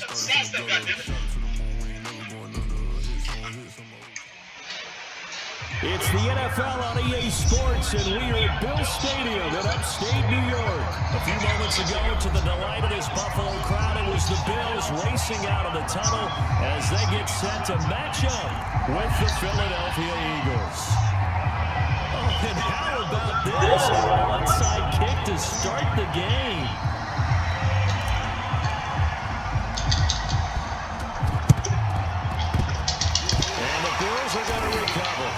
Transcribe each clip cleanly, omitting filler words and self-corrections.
It's the NFL on EA Sports, and we are at Bill Stadium in upstate New York. A few moments ago, to the delight of this Buffalo crowd, it was the Bills racing out of the tunnel as they get set to match up with the Philadelphia Eagles. Oh, and how about this? An onside kick to start the game. And the Bills are going to recover.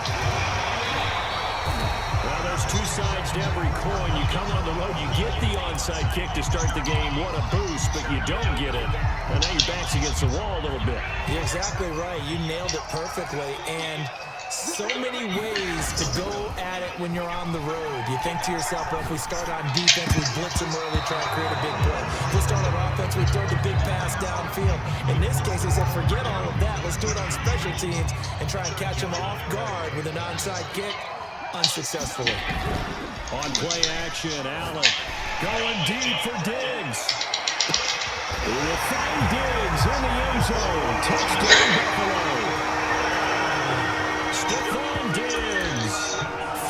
Well, there's two sides to every coin. You come on the road, you get the onside kick to start the game. What a boost, but you don't get it. And now your back's against the wall a little bit. You're exactly right. You nailed it perfectly. And so many ways to go at it when you're on the road. You think to yourself, well, if we start on defense, we blitz them early, try to create a big play. If we start on offense, we throw the big pass downfield. In this case, they said, forget all of that. Let's do it on special teams and try and catch them off guard with an onside kick. Unsuccessfully. On play action, Allen going deep for Diggs. He will find Diggs in the end zone. Touchdown, Buffalo. Stephon Diggs,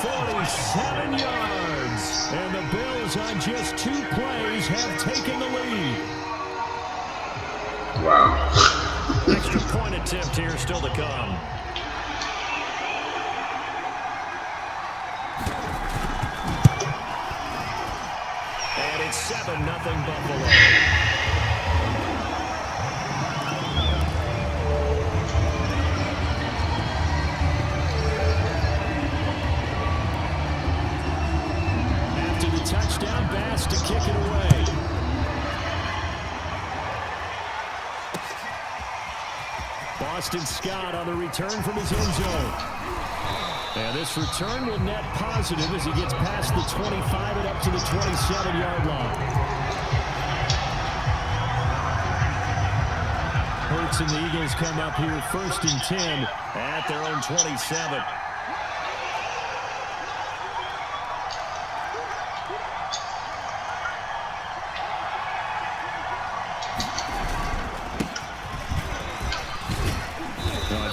47 yards. And the Bills on just 2 plays have taken the lead. Wow. Extra point attempt here still to come. And it's 7-0 Buffalo. Touchdown pass to kick it away. Boston Scott on the return from his end zone. And this return will net positive as he gets past the 25 and up to the 27-yard line. Hurts and the Eagles come up here 1st and 10 at their own 27.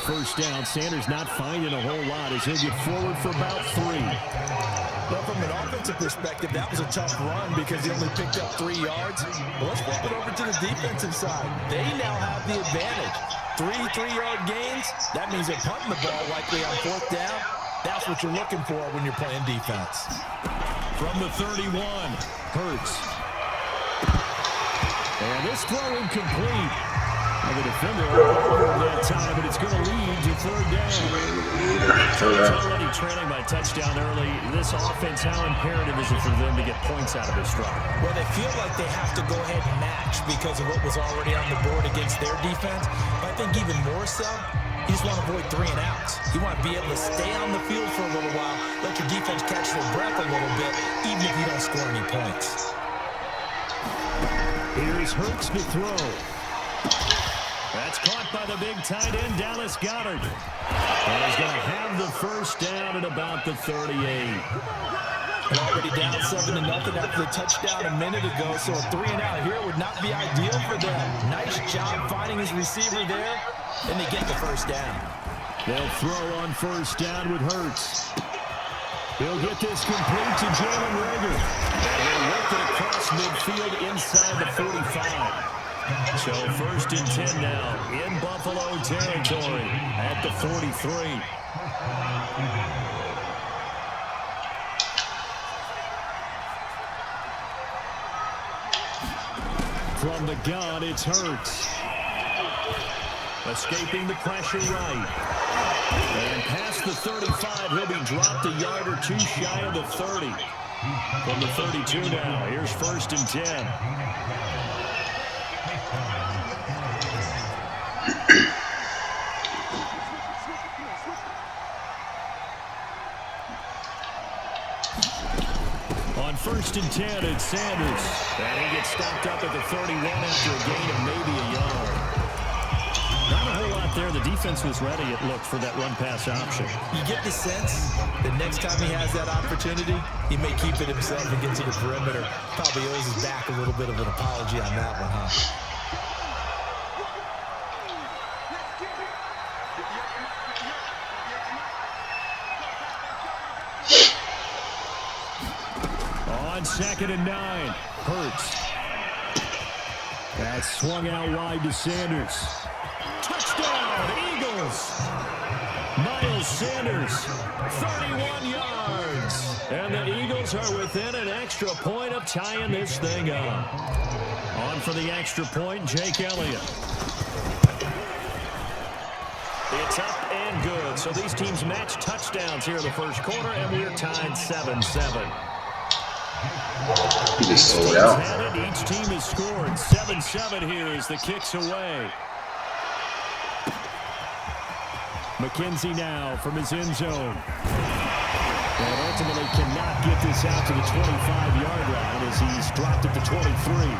First down, Sanders not finding a whole lot as he'll get forward for about 3. Well, from an offensive perspective, that was a tough run because he only picked up 3 yards. Well, let's flip it over to the defensive side. They now have the advantage. 3 3-yard gains, that means they're punting the ball likely on 4th down. That's what you're looking for when you're playing defense. From the 31, Hurts. And this throw incomplete. The defender over that time, but it's going to lead to 3rd down. It's already trailing by touchdown early. This offense, how imperative is it for them to get points out of this drive? Well, they feel like they have to go ahead and match because of what was already on the board against their defense. But I think even more so, you just want to avoid 3 and outs. You want to be able to stay on the field for a little while, let your defense catch their breath a little bit, even if you don't score any points. Here's Hurts to throw. That's caught by the big tight end, Dallas Goedert. And he's going to have the first down at about the 38. And already down 7-0 after the touchdown a minute ago, so a 3 and out here would not be ideal for them. Nice job finding his receiver there, and they get the first down. They'll throw on first down with Hurts. He'll get this complete to Jalen Reagor. And he'll work it across midfield inside the 45. So 1st and 10 now in Buffalo territory at the 43. From the gun, it's Hurts. Escaping the pressure right. And past the 35, he'll be dropped a yard or 2 shy of the 30. From the 32 now, here's 1st and 10. On 1st and 10, it's Sanders. And he gets stopped up at the 31 after a gain of maybe a yard. Not a whole lot there. The defense was ready, it looked, for that run-pass option. You get the sense that next time he has that opportunity, he may keep it himself and get to the perimeter. Probably owes his back a little bit of an apology on that one, huh? 2nd and 9. Hurts. That's swung out wide to Sanders. Touchdown, Eagles. Miles Sanders, 31 yards. And the Eagles are within an extra point of tying this thing up. On for the extra point, Jake Elliott. It's up and good. So these teams match touchdowns here in the first quarter, and we're tied 7-7. He just sold out. Each team has scored. 7-7 here as the kick's away. McKenzie now from his end zone. And ultimately cannot get this out to the 25-yard line as he's dropped it to 23.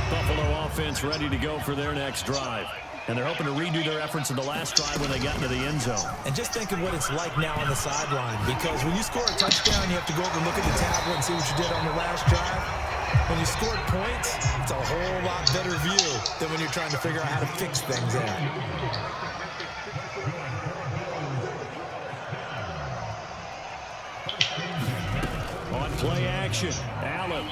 Buffalo offense ready to go for their next drive. And they're hoping to redo their efforts in the last drive when they got into the end zone. And just think of what it's like now on the sideline, because when you score a touchdown, you have to go over and look at the tablet and see what you did on the last drive. When you scored points, it's a whole lot better view than when you're trying to figure out how to fix things out. On play action, Allen.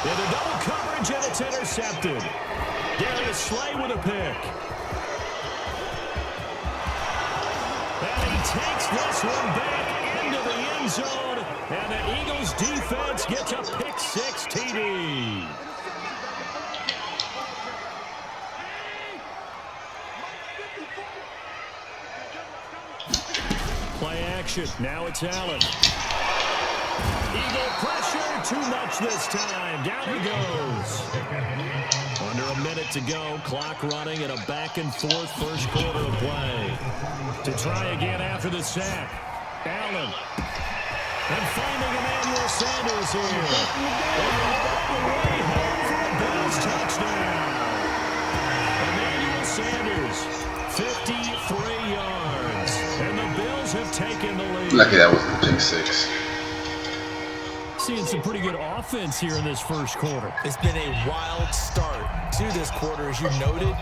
Into double coverage, and it's intercepted. Darius Slay with a pick. And he takes this one back into the end zone. And the Eagles defense gets a pick six TD. Play action. Now it's Allen. Eagle pressure, too much this time. Down he goes. Under a minute to go, clock running in a back-and-forth first quarter of play. To try again after the sack. Allen. And finding Emmanuel Sanders here. And way home for a Bills touchdown. Emmanuel Sanders, 53 yards. And the Bills have taken the lead. Lucky that wasn't a pick six. Seeing some pretty good offense here in this first quarter. It's been a wild start to this quarter, as you noted.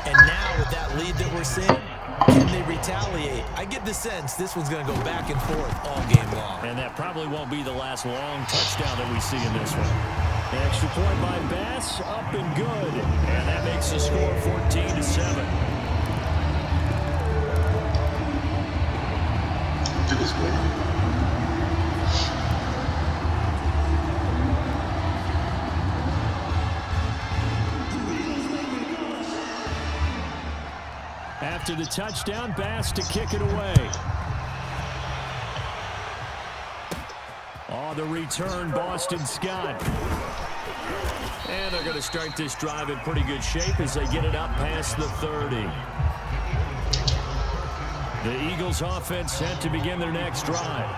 And now with that lead that we're seeing, can they retaliate? I get the sense this one's going to go back and forth all game long. And that probably won't be the last long touchdown that we see in this one. An extra point by Bass, up and good. And that makes the score 14-7. Took his way. After the touchdown, Bass to kick it away. On the return, Boston Scott. And they're going to start this drive in pretty good shape as they get it up past the 30. The Eagles offense set to begin their next drive.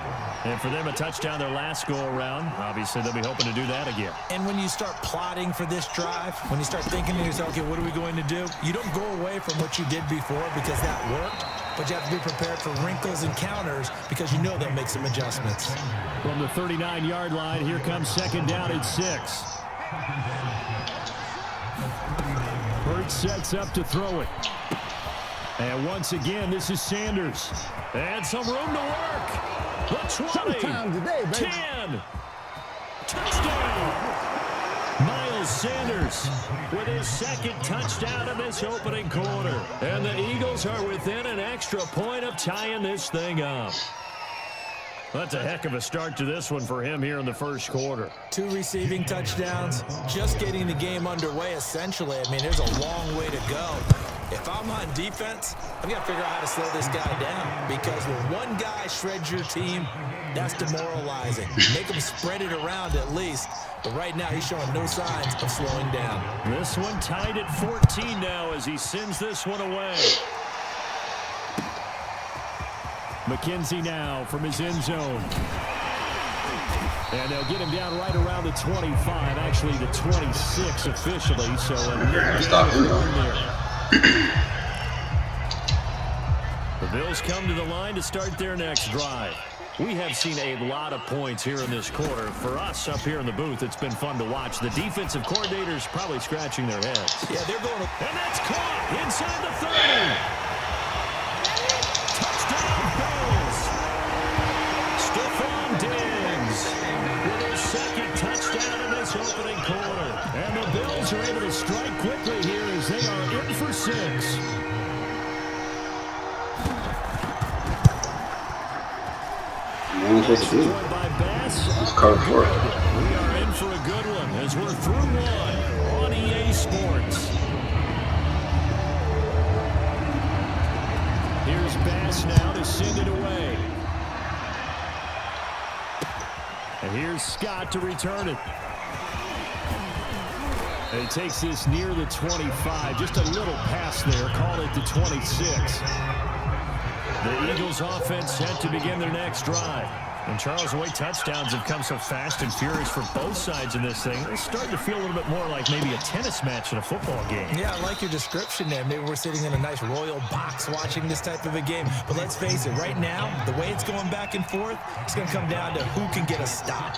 And for them, a touchdown their last go-around. Obviously, they'll be hoping to do that again. And when you start plotting for this drive, when you start thinking to yourself, okay, what are we going to do? You don't go away from what you did before because that worked, but you have to be prepared for wrinkles and counters because you know they'll make some adjustments. From the 39-yard line, here comes second down at 6. Hurts sets up to throw it. And once again, this is Sanders. And some room to work. The 20, today, 10, touchdown. Miles Sanders with his second touchdown of this opening quarter. And the Eagles are within an extra point of tying this thing up. That's a heck of a start to this one for him here in the first quarter. 2 receiving touchdowns, just getting the game underway essentially. I mean, there's a long way to go. If I'm on defense, I've got to figure out how to slow this guy down because when one guy shreds your team, that's demoralizing. Make him spread it around at least. But right now, he's showing no signs of slowing down. This one tied at 14 now as he sends this one away. McKenzie now from his end zone. And they'll get him down right around the 25, actually the 26 officially. So a Stop him. there. The The Bills come to the line to start their next drive. We have seen a lot of points here in this quarter. For us up here in the booth, it's been fun to watch. The defensive coordinators probably scratching their heads. Yeah, they're going to... And that's caught inside the 30. Touchdown, Bills. Stephon Diggs with his second touchdown in this opening quarter. And the Bills are able to strike quickly here as they are in for 6. What am I supposed to do? Just cover for it. We are in for a good one as we're through one on EA Sports. Here's Bass now to send it away. And here's Scott to return it. And he takes this near the 25. Just a little pass there. Call it the 26. The Eagles offense set to begin their next drive. And Charles, the way touchdowns have come so fast and furious for both sides in this thing, it's starting to feel a little bit more like maybe a tennis match in a football game. Yeah, I like your description there. Maybe we're sitting in a nice royal box watching this type of a game. But let's face it, right now, the way it's going back and forth, it's going to come down to who can get a stop.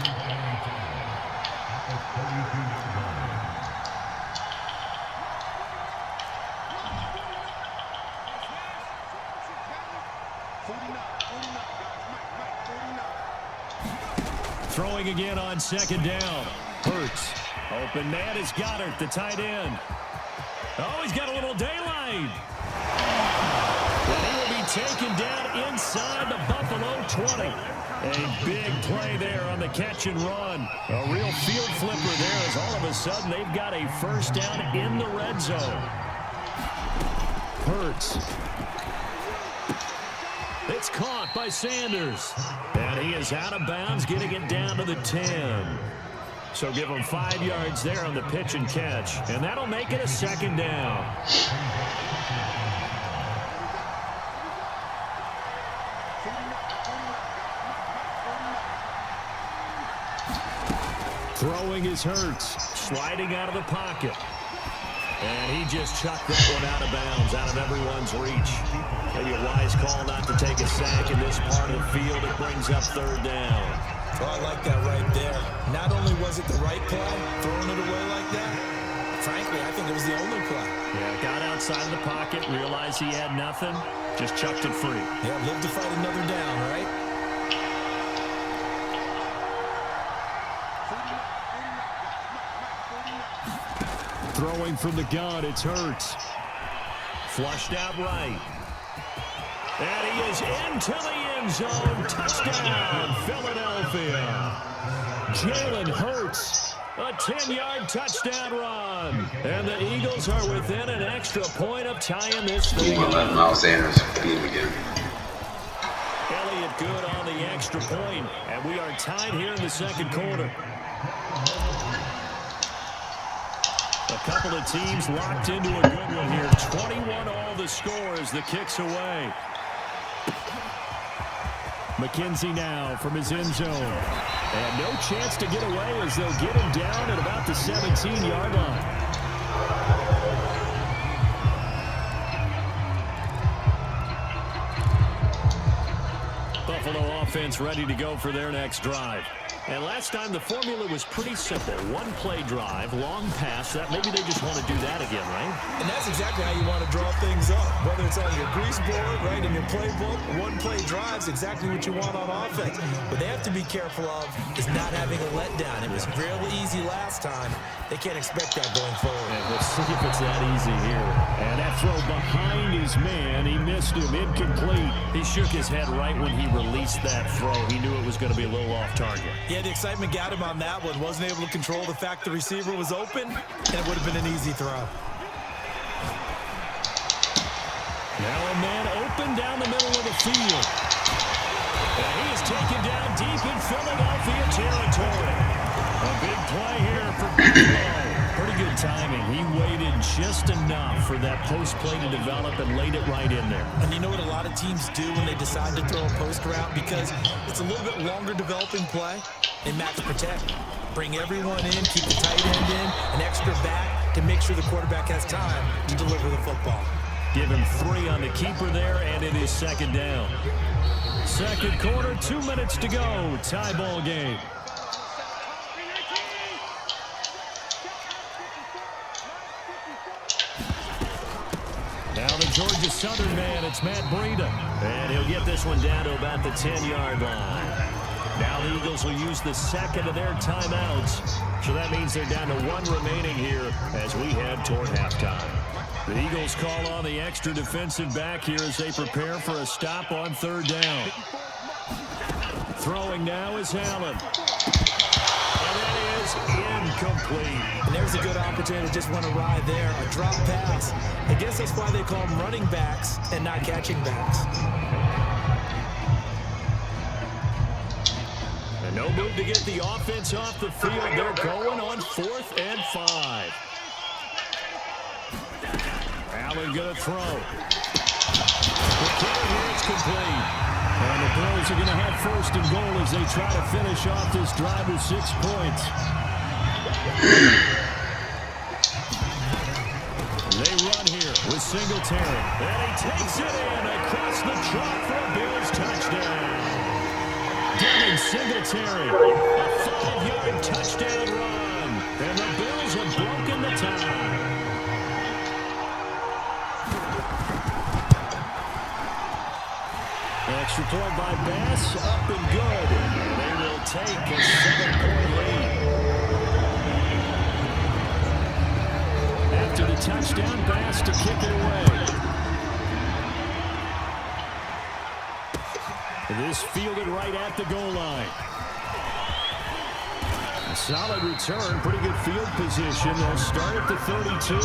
Throwing again on second down. Hurts. Open man is Goddard, the tight end. Oh, he's got a little daylight. And he will be taken down inside the Buffalo 20. A big play there on the catch and run. A real field flipper there as all of a sudden they've got a first down in the red zone. Hurts. It's caught by Sanders. And he is out of bounds, getting it down to the 10. So give him 5 yards there on the pitch and catch. And that'll make it a second down. Throwing is Hurts. Sliding out of the pocket. And he just chucked that one out of bounds, out of everyone's reach. Maybe a wise call not to take a sack in this part of the field. It brings up third down. Oh, I like that right there. Not only was it the right play, throwing it away like that, frankly, I think it was the only play. Yeah, got outside of the pocket, realized he had nothing, just chucked it free. Yeah, live to fight another down, right? Throwing from the gun, it's Hurts. Flushed out right. And he is into the end zone. Touchdown, Philadelphia. Jalen Hurts, a 10-yard touchdown run. And the Eagles are within an extra point of tying this thing. He's going to let Miles Sanders beat him again. Elliott good on the extra point. And we are tied here in the second quarter. A couple of teams locked into a good one here. 21 all the score as the kick's away. McKenzie now from his end zone. And no chance to get away as they'll get him down at about the 17-yard line. Buffalo offense ready to go for their next drive. And last time the formula was pretty simple. One play drive, long pass. That maybe they just want to do that again, right? And that's exactly how you want to draw things up. Whether it's on your grease board, right, in your playbook, one play drive's exactly what you want on offense. What they have to be careful of is not having a letdown. It was real easy last time. They can't expect that going forward. And we'll see if it's that easy here. And that throw behind his man, he missed him, incomplete. He shook his head right when he released that throw. He knew it was going to be a little off target. Yeah, the excitement got him on that one. Wasn't able to control the fact the receiver was open, and it would have been an easy throw. Now a man open down the middle of the field. And he is taken down deep in Philadelphia territory. A big play here for Buffalo. Pretty good timing. He waited just enough for that post play to develop and laid it right in there. And you know what a lot of teams do when they decide to throw a post route? Because it's a little bit longer developing play. They max protect. Bring everyone in, keep the tight end in, an extra back to make sure the quarterback has time to deliver the football. Give him 3 on the keeper there, and it is second down. Second quarter, 2 minutes to go. Tie ball game. Now the Georgia Southern man, it's Matt Breida. And he'll get this one down to about the 10-yard line. Now the Eagles will use the second of their timeouts. So that means they're down to 1 remaining here as we head toward halftime. The Eagles call on the extra defensive back here as they prepare for a stop on third down. Throwing now is Allen. And that is incomplete. And there's a good opportunity to just want to ride there. A drop pass. I guess that's why they call them running backs and not catching backs. And no move to get the offense off the field. They're going on 4th and 5. Allen going to throw. The kick here is complete. And the Bills are going to have 1st and goal as they try to finish off this drive with 6 points. They run here with Singletary. And he takes it in across the chalk for a Bills touchdown. Devin Singletary, a 5-yard touchdown run. And the Bills have broken the tie. Extra point by Bass, up and good. They will take a 7-point lead. After the touchdown, Bass to kick it away. This fielded right at the goal line. A solid return, pretty good field position. They'll start at the 32.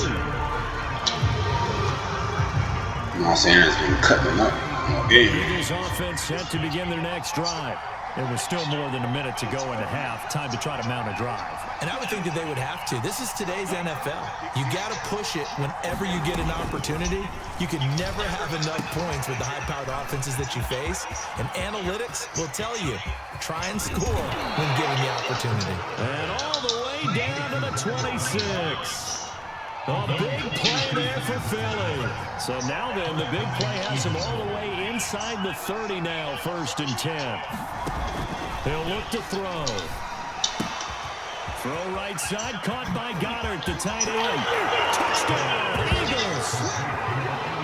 Sanders been cutting them up. Eagles offense set to begin their next drive. There was still more than a minute to go in the half. Time to try to mount a drive. And I would think that they would have to. This is today's NFL. You got to push it whenever you get an opportunity. You can never have enough points with the high-powered offenses that you face. And analytics will tell you, try and score when given the opportunity. And all the way down to the 26. A big play there for Philly. So now then, the big play has him all the way inside the 30 now, 1st and 10. He'll look to throw. Throw right side, caught by Goddard, the tight end. Touchdown, Eagles.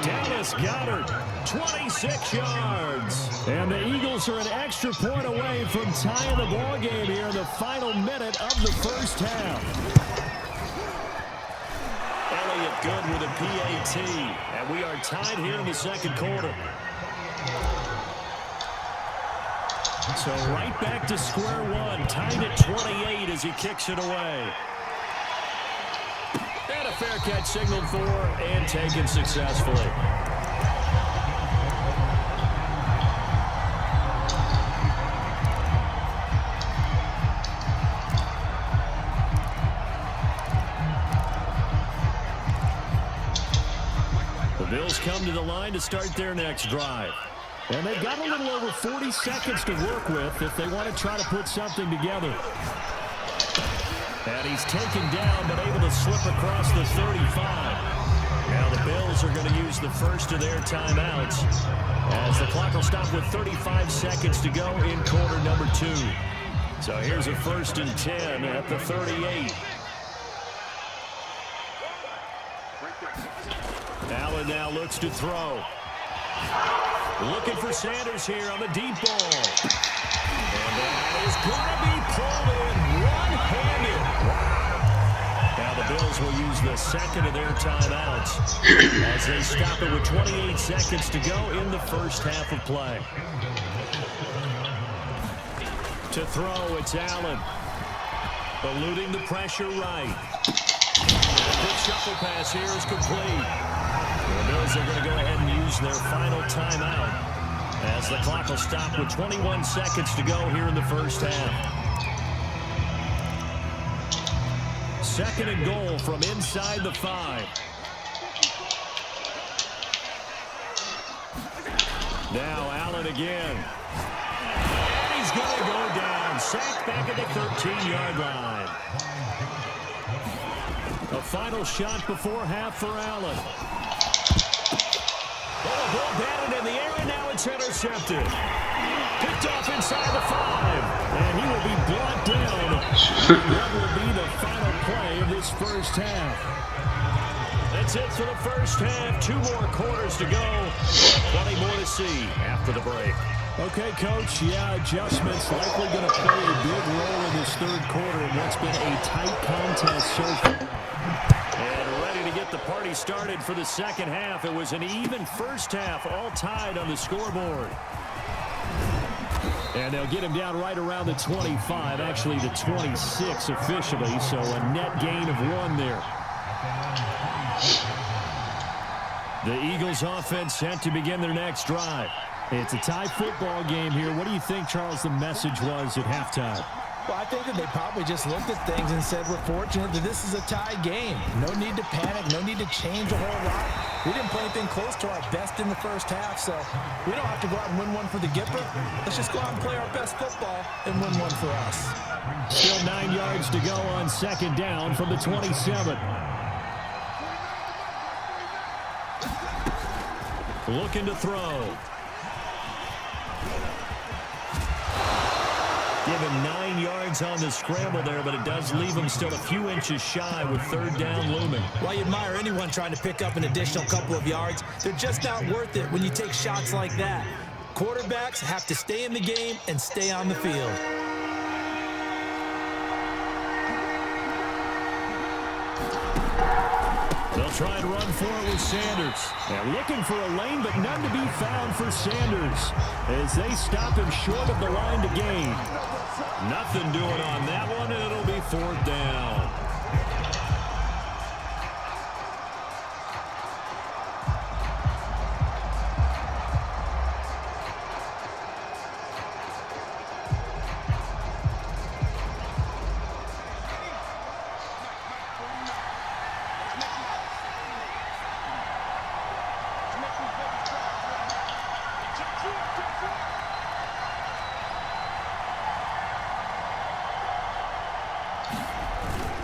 Dallas Goddard, 26 yards. And the Eagles are an extra point away from tying the ball game here in the final minute of the first half. Good with a PAT, and we are tied here in the second quarter. So right back to square one, tied at 28 as he kicks it away. And a fair catch signaled for and taken successfully. Bills come to the line to start their next drive. And they've got a little over 40 seconds to work with if they want to try to put something together. And he's taken down but able to slip across the 35. Now the Bills are going to use the first of their timeouts as the clock will stop with 35 seconds to go in quarter number 2. So here's a 1st and 10 at the 38. Allen now looks to throw. Looking for Sanders here on the deep ball. And that is going to be pulled in one-handed. Now the Bills will use the second of their timeouts as they stop it with 28 seconds to go in the first half of play. To throw, it's Allen. Eluding the pressure right. The shuffle pass here is complete. The Bills are going to go ahead and use their final timeout as the clock will stop with 21 seconds to go here in the first half. 2nd and goal from inside the 5. Now Allen again. And he's going to go down. Sacked back at the 13-yard line. A final shot before half for Allen. the ball batted in the air, and now it's intercepted. Picked off inside the 5, and he will be brought down. That will be the final play of this first half. That's it for the first half. 2 more quarters to go. Plenty more to see after the break. Okay, Coach, adjustments likely going to play a big role in this third quarter in what's been a tight contest so far. And ready to get the party started for the second half. It was an even first half, all tied on the scoreboard. And they'll get him down right around the 25, actually the 26 officially, so a net gain of 1 there. The Eagles offense set to begin their next drive. It's a tie football game here. What do you think, Charles, the message was at halftime? Well, I think that they probably just looked at things and said, we're fortunate that this is a tie game. No need to panic, no need to change a whole lot. We didn't play anything close to our best in the first half, so we don't have to go out and win one for the Gipper. Let's just go out and play our best football and win one for us. Still 9 yards to go on second down from the 27. Looking to throw. Give him 9 yards on the scramble there, but it does leave him still a few inches shy with third down looming. Well, you admire anyone trying to pick up an additional couple of yards. They're just not worth it when you take shots like that. Quarterbacks have to stay in the game and stay on the field. They'll try and run for it with Sanders. They're looking for a lane, but none to be found for Sanders as they stop him short of the line to gain. Nothing doing on that one, and it'll be 4th down.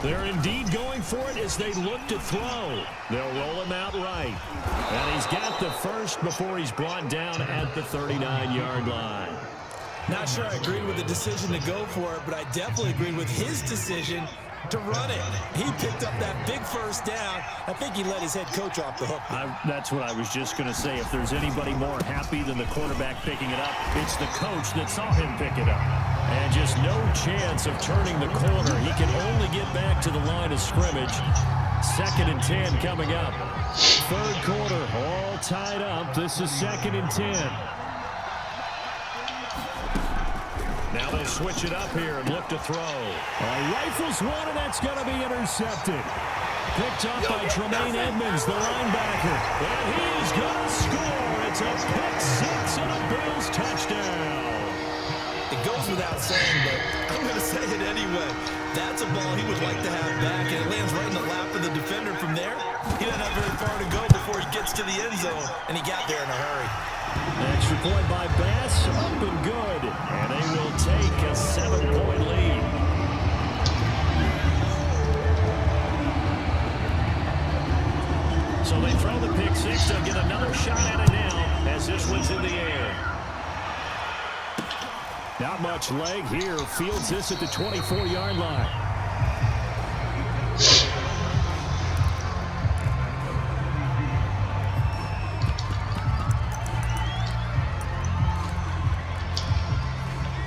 They're indeed going for it as they look to throw. They'll roll him out right. And he's got the first before he's brought down at the 39-yard line. Not sure I agreed with the decision to go for it, but I definitely agreed with his decision to run it. He picked up that big first down. I think he let his head coach off the hook. That's what I was just going to say. If there's anybody more happy than the quarterback picking it up, it's the coach that saw him pick it up. And just no chance of turning the corner. He can only get back to the line of scrimmage. 2nd and 10 coming up. Third quarter, all tied up. This is 2nd and 10. Now they'll switch it up here and look to throw. Rifles one, and that's going to be intercepted. Picked up by Tremaine Edmonds, the linebacker. And he is going to score. It's a pick 6 and a Bills touchdown. It goes without saying, but I'm going to say it anyway. That's a ball he would like to have back, and it lands right in the lap of the defender from there. He doesn't have very far to go before he gets to the end zone, and he got there in a hurry. Extra point by Bass, up and good. And they will take a 7-point lead. So they throw the pick 6. They'll get another shot at it now as this one's in the air. Not much leg here. Fields this at the 24-yard line.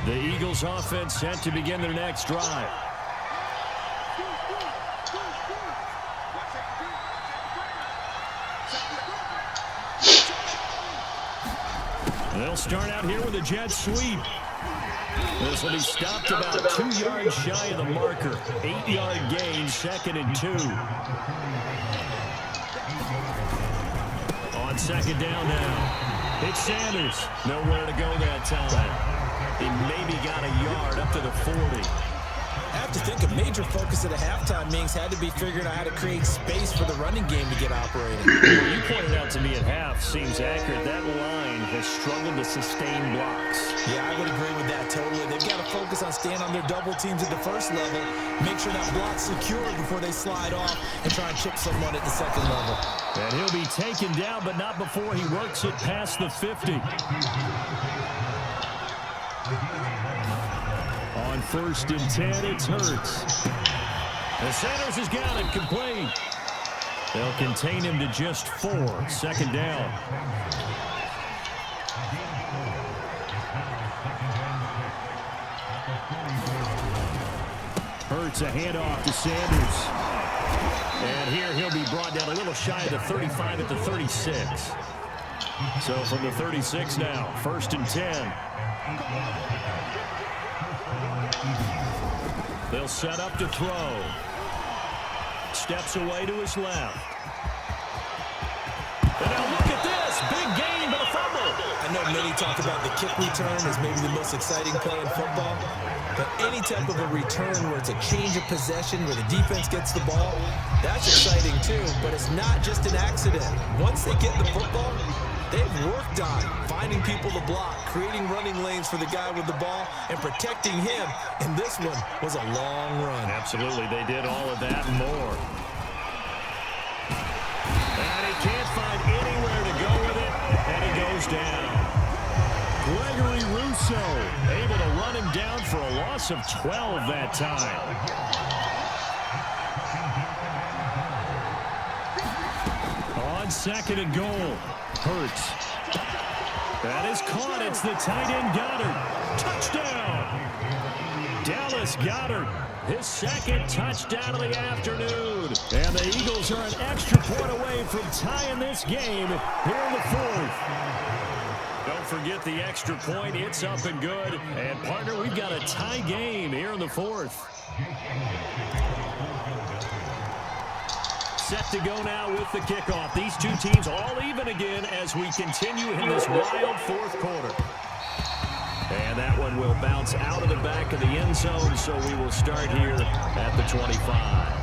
The Eagles offense set to begin their next drive. They'll start out here with a jet sweep. This will be stopped about 2 yards shy of the marker. 8-yard gain, 2nd and 2. On second down now. It's Sanders. Nowhere to go that time. He maybe got a yard up to the 40. I have to think a major focus at a halftime means had to be figuring out how to create space for the running game to get operating. What you pointed out to me at half seems accurate. That line has struggled to sustain blocks. Yeah, I would agree with that totally. They've got to focus on staying on their double teams at the first level, make sure that block's secured before they slide off and try and chip someone at the second level. And he'll be taken down, but not before he works it past the 50. On 1st and 10, it's Hurts. The Sanders has got it complete. They'll contain him to just 4. 2nd down. Hurts a handoff to Sanders. And here he'll be brought down a little shy of the 35 at the 36. So from the 36 now, 1st and 10. They'll set up to throw. Steps away to his left. And now look at this. Big gain, but a fumble. I know many talk about the kick return as maybe the most exciting play in football. But any type of a return where it's a change of possession, where the defense gets the ball, that's exciting too. But it's not just an accident. Once they get the football, they've worked on finding people to block, creating running lanes for the guy with the ball, and protecting him. And this one was a long run. Absolutely, they did all of that and more. And he can't find anywhere to go with it, and he goes down. Gregory Rousseau able to run him down for a loss of 12 that time. On 2nd and goal. Hurts. That is caught. It's the tight end Goddard. Touchdown. Dallas Goddard. His 2nd touchdown of the afternoon. And the Eagles are an extra point away from tying this game here in the 4th. Don't forget the extra point. It's up and good. And, partner, we've got a tie game here in the 4th. Set to go now with the kickoff. These two teams all even again as we continue in this wild 4th quarter. And that one will bounce out of the back of the end zone, so we will start here at the 25.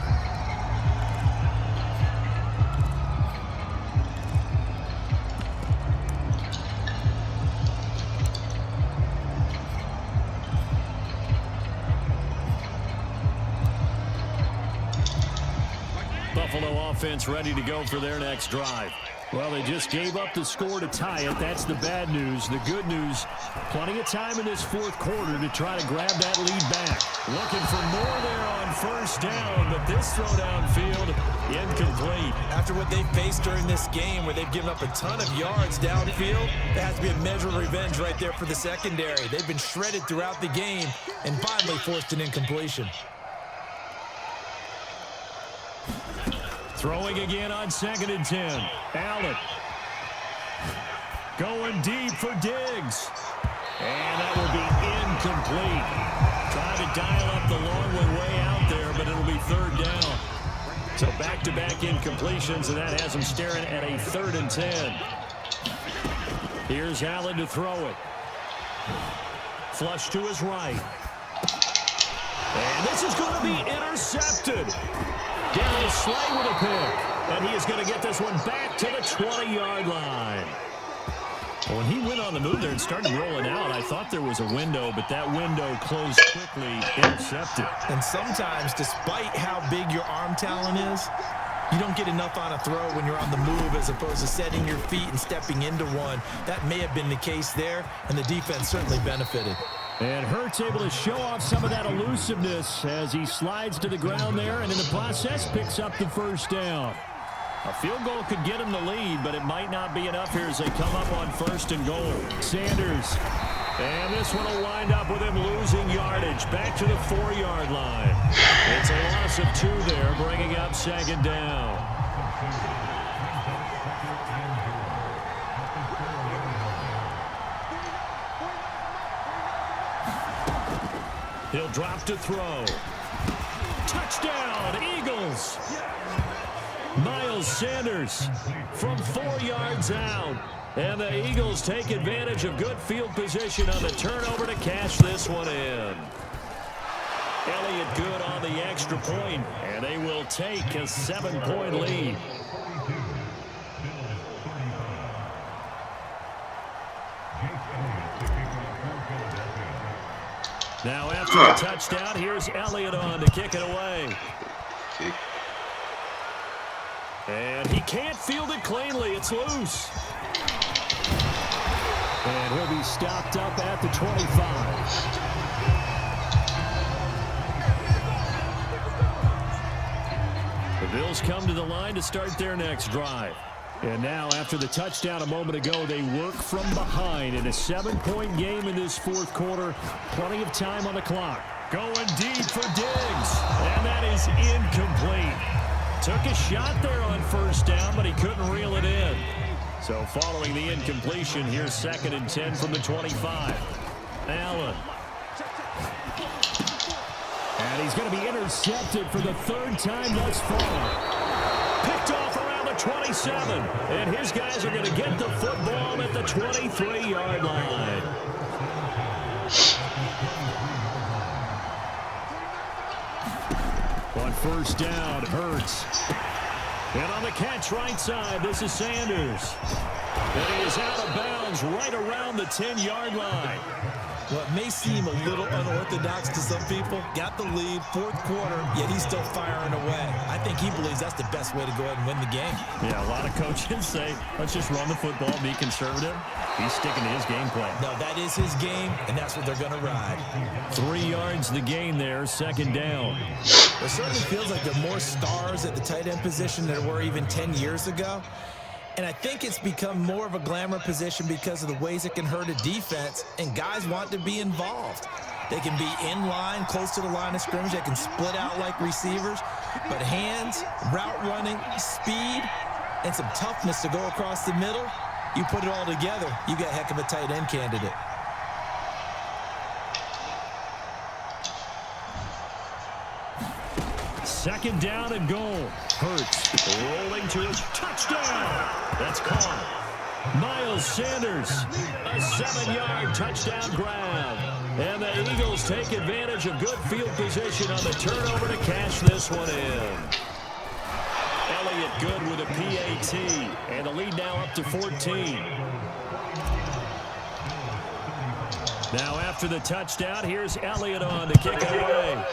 Buffalo offense ready to go for their next drive. Well, they just gave up the score to tie it. That's the bad news. The good news, plenty of time in this 4th quarter to try to grab that lead back. Looking for more there on 1st down, but this throw downfield incomplete. After what they faced during this game where they've given up a ton of yards downfield, there has to be a measure of revenge right there for the secondary. They've been shredded throughout the game and finally forced an incompletion. Throwing again on 2nd and 10. Allen. Going deep for Diggs. And that will be incomplete. Trying to dial up the long way out there, but it'll be 3rd down. So back-to-back incompletions, and that has him staring at a 3rd and 10. Here's Allen to throw it. Flush to his right. And this is going to be intercepted. Darius Slay with a pick. And he is going to get this one back to the 20-yard line. When he went on the move there and started rolling out, I thought there was a window, but that window closed quickly, intercepted. And sometimes, despite how big your arm talent is, you don't get enough on a throw when you're on the move as opposed to setting your feet and stepping into one. That may have been the case there, and the defense certainly benefited. And Hurts able to show off some of that elusiveness as he slides to the ground there and in the process picks up the 1st down. A field goal could get him the lead, but it might not be enough here as they come up on 1st and goal. Sanders. And this one will wind up with him losing yardage back to the 4-yard line. It's a loss of 2 there, bringing up 2nd down. He'll drop to throw. Touchdown, Eagles. Miles Sanders from 4 yards out. And the Eagles take advantage of good field position on the turnover to cash this one in. Elliott good on the extra point, and they will take a 7-point lead. Now after the touchdown, here's Elliott on to kick it away. And he can't field it cleanly. It's loose. And he'll be stopped up at the 25. The Bills come to the line to start their next drive. And now, after the touchdown a moment ago, they work from behind in a 7-point game in this fourth quarter. Plenty of time on the clock. Going deep for Diggs. And that is incomplete. Took a shot there on first down, but he couldn't reel it in. So following the incompletion, here's 2nd and 10 from the 25. Allen. And he's going to be intercepted for the 3rd time thus far. Picked off around the 27. And his guys are going to get the football at the 23-yard line. On first down, Hurts. And on the catch right side, this is Sanders. And he is out of bounds right around the 10-yard line. What may seem a little unorthodox to some people, got the lead, 4th quarter, yet he's still firing away. I think he believes that's the best way to go ahead and win the game. Yeah, a lot of coaches say, let's just run the football, be conservative. He's sticking to his game plan. No, that is his game, and that's what they're going to ride. 3 yards the gain there, 2nd down. It certainly feels like there are more stars at the tight end position than there were even 10 years ago. And I think it's become more of a glamour position because of the ways it can hurt a defense, and guys want to be involved. They can be in line, close to the line of scrimmage. They can split out like receivers. But hands, route running, speed, and some toughness to go across the middle, you put it all together, you got a heck of a tight end candidate. Second down and goal. Hurts rolling to his touchdown. That's caught. Miles Sanders, a 7-yard touchdown grab. And the Eagles take advantage of good field position on the turnover to cash this one in. Elliott good with a PAT. And the lead now up to 14. Now after the touchdown, here's Elliott on to kick it away.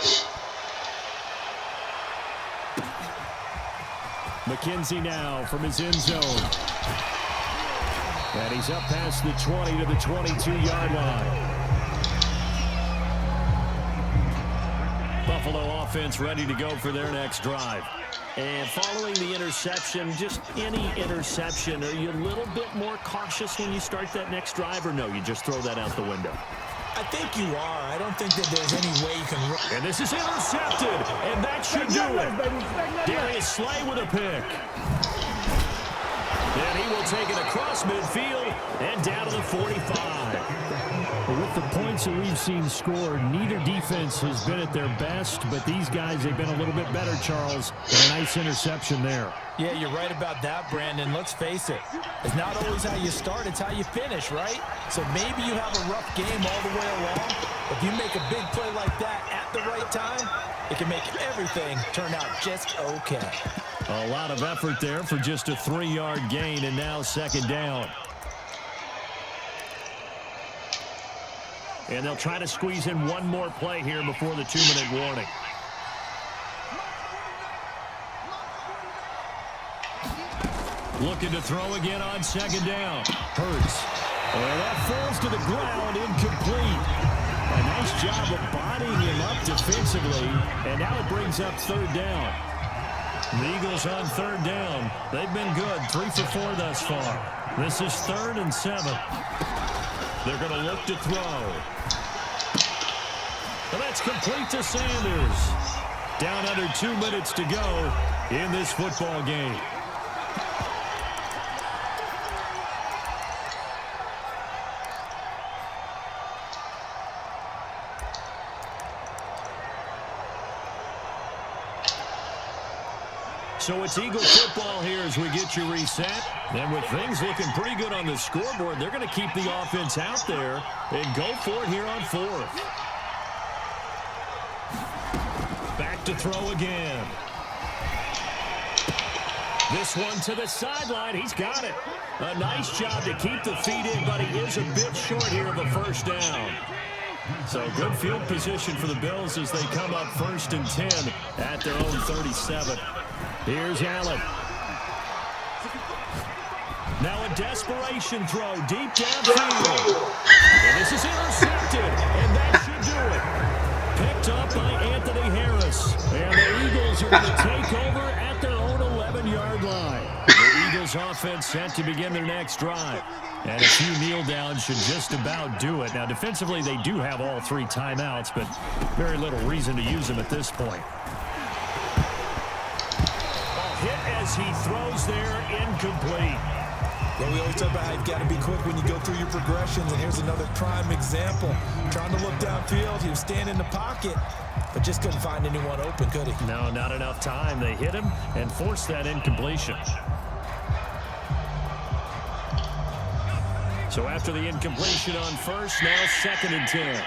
McKenzie now from his end zone. And he's up past the 20 to the 22-yard line. Buffalo offense ready to go for their next drive. And following the interception, just any interception, are you a little bit more cautious when you start that next drive, or no, you just throw that out the window? I think you are. I don't think that there's any way you can run. And this is intercepted, and that should do it. Darius Slay with a pick. And he will take it across midfield and down to the 45. With the points that we've seen scored, neither defense has been at their best, but these guys, they've been a little bit better, Charles. And a nice interception there. Yeah, you're right about that, Brandon. Let's face it. It's not always how you start, it's how you finish, right? So maybe you have a rough game all the way along. If you make a big play like that at the right time, it can make everything turn out just okay. A lot of effort there for just a 3-yard gain, and now 2nd down. And they'll try to squeeze in one more play here before the 2-minute warning. Looking to throw again on 2nd down. Hurts. And that falls to the ground, incomplete. A nice job of bodying him up defensively. And now it brings up 3rd down. The Eagles on 3rd down. They've been good, 3 for 4 thus far. This is 3rd and 7. They're going to look to throw. And that's complete to Sanders. Down under 2 minutes to go in this football game. So it's Eagle football here as we get you reset. And with things looking pretty good on the scoreboard, they're going to keep the offense out there and go for it here on 4th. Back to throw again. This one to the sideline. He's got it. A nice job to keep the feet in, but he is a bit short here of a 1st down. So good field position for the Bills as they come up 1st and 10 at their own 37. Here's Allen. Now a desperation throw deep downfield. And this is intercepted, and that should do it. Picked up by Anthony Harris. And the Eagles are going to take over at their own 11-yard line. The Eagles offense set to begin their next drive. And a few kneel downs should just about do it. Now, defensively, they do have all 3 timeouts, but very little reason to use them at this point. Ball hit as he throws there, incomplete. Well, we always talk about how you've got to be quick when you go through your progressions, and here's another prime example. Trying to look downfield, he was standing in the pocket, but just couldn't find anyone open, could he? No, not enough time. They hit him and forced that incompletion. So after the incompletion on first, now 2nd and 10.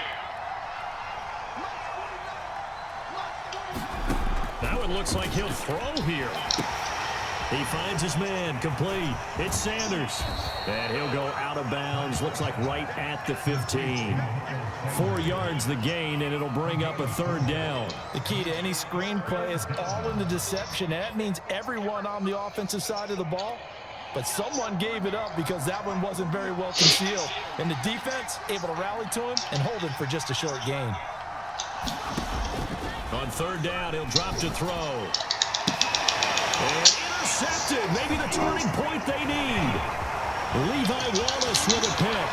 Now it looks like he'll throw here. He finds his man, complete. It's Sanders. And he'll go out of bounds, looks like right at the 15. 4 yards the gain, and it'll bring up a 3rd down. The key to any screenplay is all in the deception. That means everyone on the offensive side of the ball, but someone gave it up because that one wasn't very well concealed. And the defense able to rally to him and hold him for just a short gain. On 3rd down, he'll drop to throw. And intercepted. Maybe the turning point they need. Levi Wallace with a pick.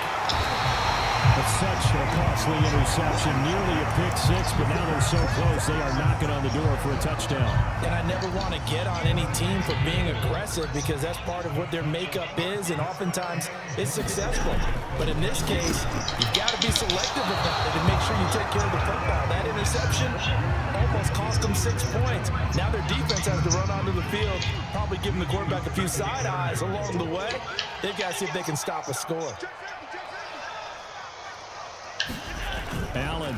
It's such a costly interception. Nearly a pick 6, but now they're so close they are knocking on the door for a touchdown. And I never want to get on any team for being aggressive because that's part of what their makeup is, and oftentimes it's successful. But in this case, you've got to be selective about it and make sure you take care of the football. That interception almost cost them 6 points. Now their defense has to run onto the field, probably giving the quarterback a few side eyes along the way. They've got to see if they can stop a score. Allen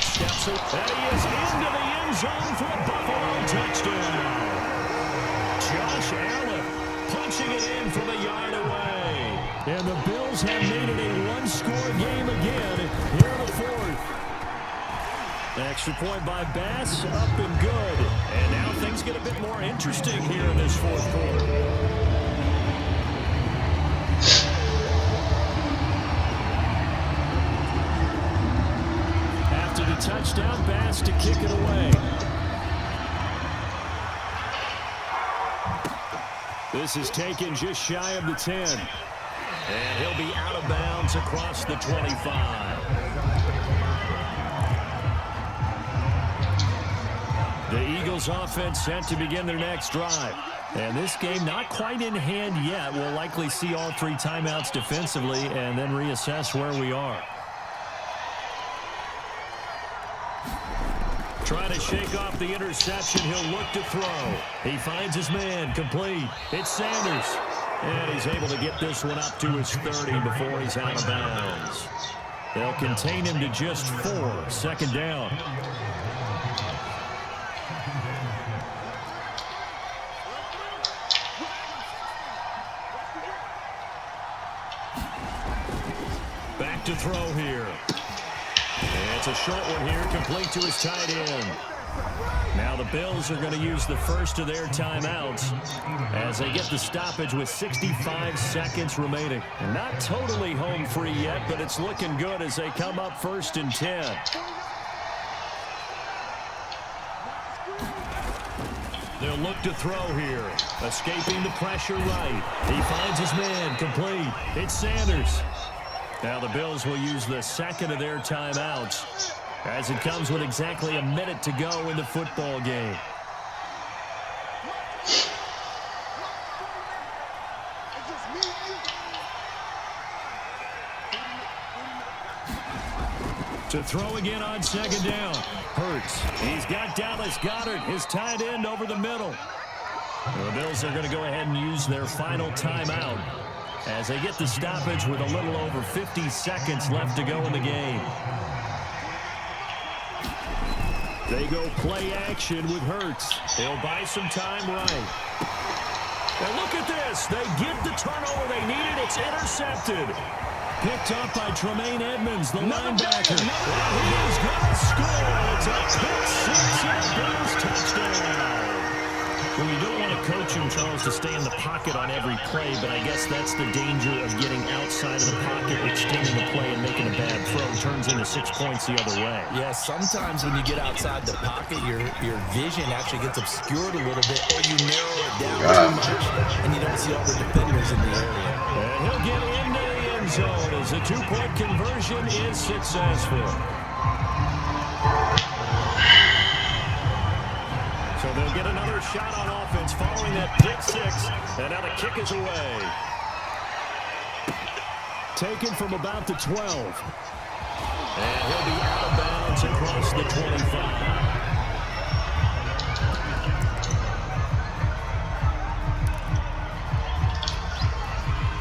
steps it, and he is into the end zone for a Buffalo touchdown. Josh Allen punching it in from a yard away. And the Bills have made it a one-score game again here in the 4th. Extra point by Bass, up and good. And now things get a bit more interesting here in this 4th quarter. Touchdown, Bass to kick it away. This is taken just shy of the 10. And he'll be out of bounds across the 25. The Eagles offense set to begin their next drive. And this game not quite in hand yet. We'll likely see all 3 timeouts defensively and then reassess where we are. Trying to shake off the interception. He'll look to throw. He finds his man, complete. It's Sanders. And he's able to get this one up to his 30 before he's out of bounds. They'll contain him to just 4. 2nd down. Back to throw here. It's a short one here, complete to his tight end. Now the Bills are going to use the first of their timeouts as they get the stoppage with 65 seconds remaining. Not totally home free yet, but it's looking good as they come up 1st and 10. They'll look to throw here. Escaping the pressure right. He finds his man, complete. It's Sanders. Now the Bills will use the 2nd of their timeouts as it comes with exactly a minute to go in the football game. To throw again on 2nd down. Hurts. He's got Dallas Goedert, his tight end, over the middle. The Bills are going to go ahead and use their final timeout as they get the stoppage with a little over 50 seconds left to go in the game. They go play action with Hurts. They'll buy some time right. And look at this. They get the turnover they needed. It's intercepted. picked up by Tremaine Edmonds, the linebacker. And he is going to score. It's a pick six and a Bills touchdown. Well, you don't want to coach him, Charles, to stay in the pocket on every play, but I guess that's the danger of getting outside of the pocket, extending the play, and making a bad throw. Turns into 6 points the other way. Yeah, sometimes when you get outside the pocket, your vision actually gets obscured a little bit, or you narrow it down too much, and you don't see all the defenders in the area. And he'll get into the end zone as a 2-point conversion is successful. So they'll get another shot on offense following that pick six. And now the kick is away. Taken from about the 12. And he'll be out of bounds across the 25.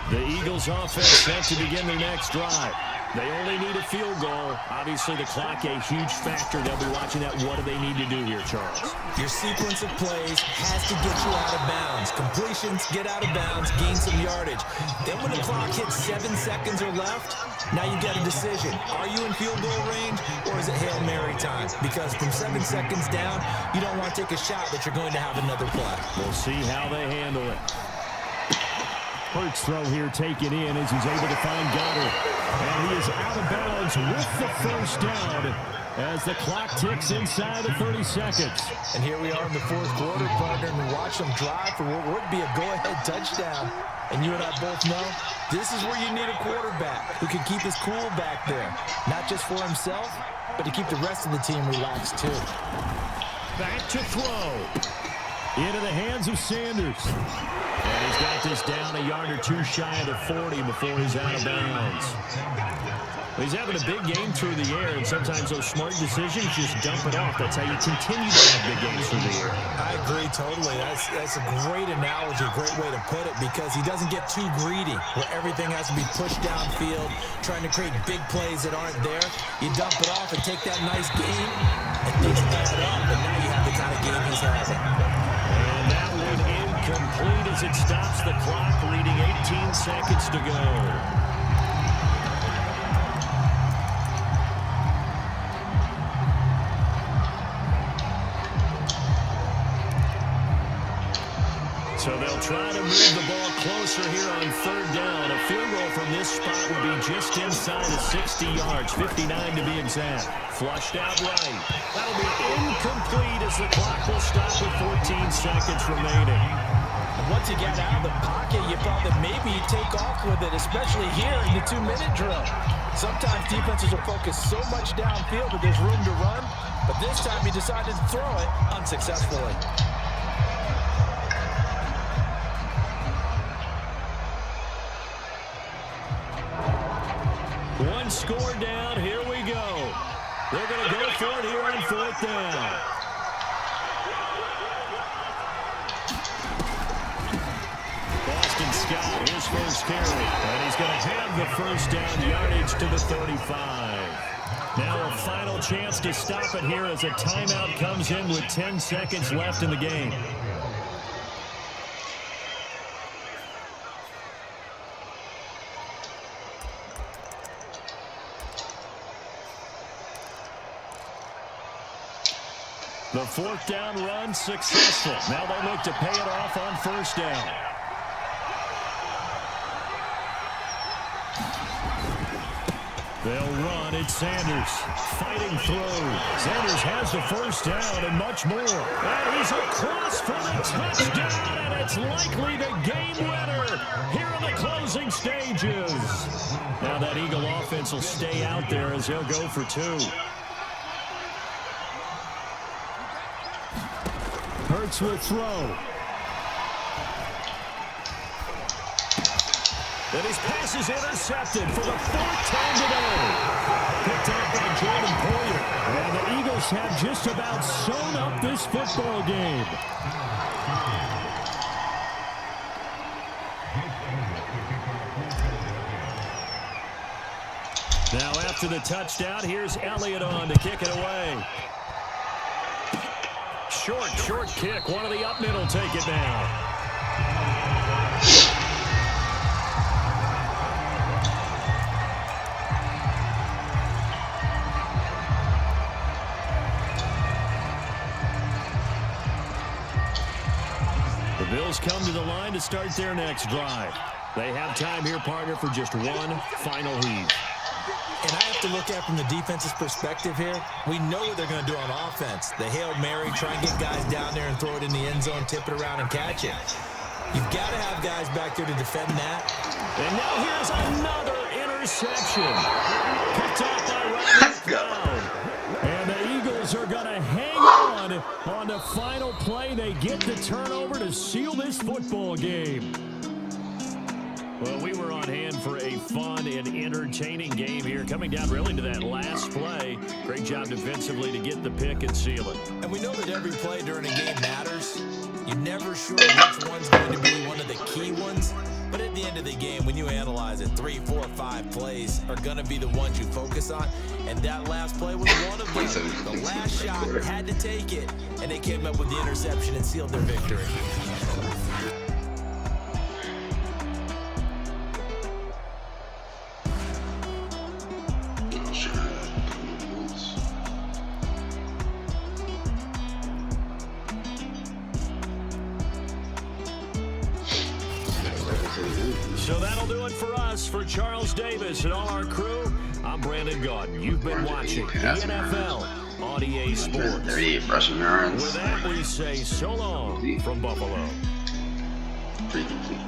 The Eagles offense set to begin their next drive. They only need a field goal. Obviously, the clock a huge factor. They'll be watching that. What do they need to do here, Charles? Your sequence of plays has to get you out of bounds. Completions, get out of bounds, gain some yardage. Then when the clock hits 7 seconds or left, now you got a decision. Are you in field goal range, or is it Hail Mary time? Because from 7 seconds down, you don't want to take a shot that you're going to have another play. We'll see how they handle it. Hurts throw here taken in as he's able to find Goddard. And he is out of bounds with the first down as the clock ticks inside of 30 seconds. And here we are in the fourth quarter, partner, and watch them drive for what would be a go-ahead touchdown. And you and I both know this is where you need a quarterback who can keep his cool back there. Not just for himself, but to keep the rest of the team relaxed too. Back to throw. Into the hands of Sanders. And he's got this down a yard or two shy of the 40 before he's out of bounds. He's having a big game through the air, and sometimes those smart decisions just dump it off. That's how you continue to have big games through the air. I agree totally. That's a great analogy, a great way to put it, because he doesn't get too greedy where everything has to be pushed downfield, trying to create big plays that aren't there. You dump it off and take that nice gain, and things add up, and now you have the kind of game he's having. And that one incomplete as it stops the clock, leading 18 seconds to go. So they'll try to move the ball closer here on third down. A field goal from this spot would be just inside of 60 yards, 59 to be exact. Flushed out right. That'll be incomplete as the clock will stop with 14 seconds remaining. And once you get out of the pocket, you thought that maybe you take off with it, especially here in the 2-minute drill. Sometimes defenses will focus so much downfield that there's room to run, but this time he decided to throw it unsuccessfully. One score down, here we go. They're going to go for it here on fourth down. Boston Scott, his first carry. And he's going to have the first down yardage to the 35. Now a final chance to stop it here as a timeout comes in with 10 seconds left in the game. The fourth down run successful. Now they look to pay it off on first down. They'll run. It's Sanders fighting through. Sanders has the first down and much more. And he's across for the touchdown, and it's likely the game winner here in the closing stages. Now that Eagle offense will stay out there as he'll go for two. Hurts will throw. And his pass is intercepted for the fourth time today. Picked up by Jordan Poyer. And the Eagles have just about sewn up this football game. Now after the touchdown, here's Elliott on to kick it away. Short kick. One of the up mid will take it now. Bills come to the line to start their next drive. They have time here, partner, for just one final heave. And I have to look at it from the defense's perspective here. We know what they're going to do on offense. The Hail Mary, try and get guys down there and throw it in the end zone, tip it around and catch it. You've got to have guys back there to defend that. And now here's another interception. Picked off by Rodney Brown. And the Eagles are going to hang on the final play. They get the turnover to seal this football game. Well, we were on hand for a fun and entertaining game here. Coming down really to that last play. Great job defensively to get the pick and seal it. And we know that every play during a game matters. You're never sure which one's going to be one of the key ones. But at the end of the game, when you analyze it, 3, 4, 5 plays are going to be the ones you focus on. And that last play was one of them. The last shot had to take it, and they came up with the interception and sealed their victory. So that'll do it for us. For Charles Davis and all our crew, I'm Brandon Gaudin. You've been watching the NFL on EA Sports. 38 rushing yards. With that, we say so long from Buffalo. Pretty complete.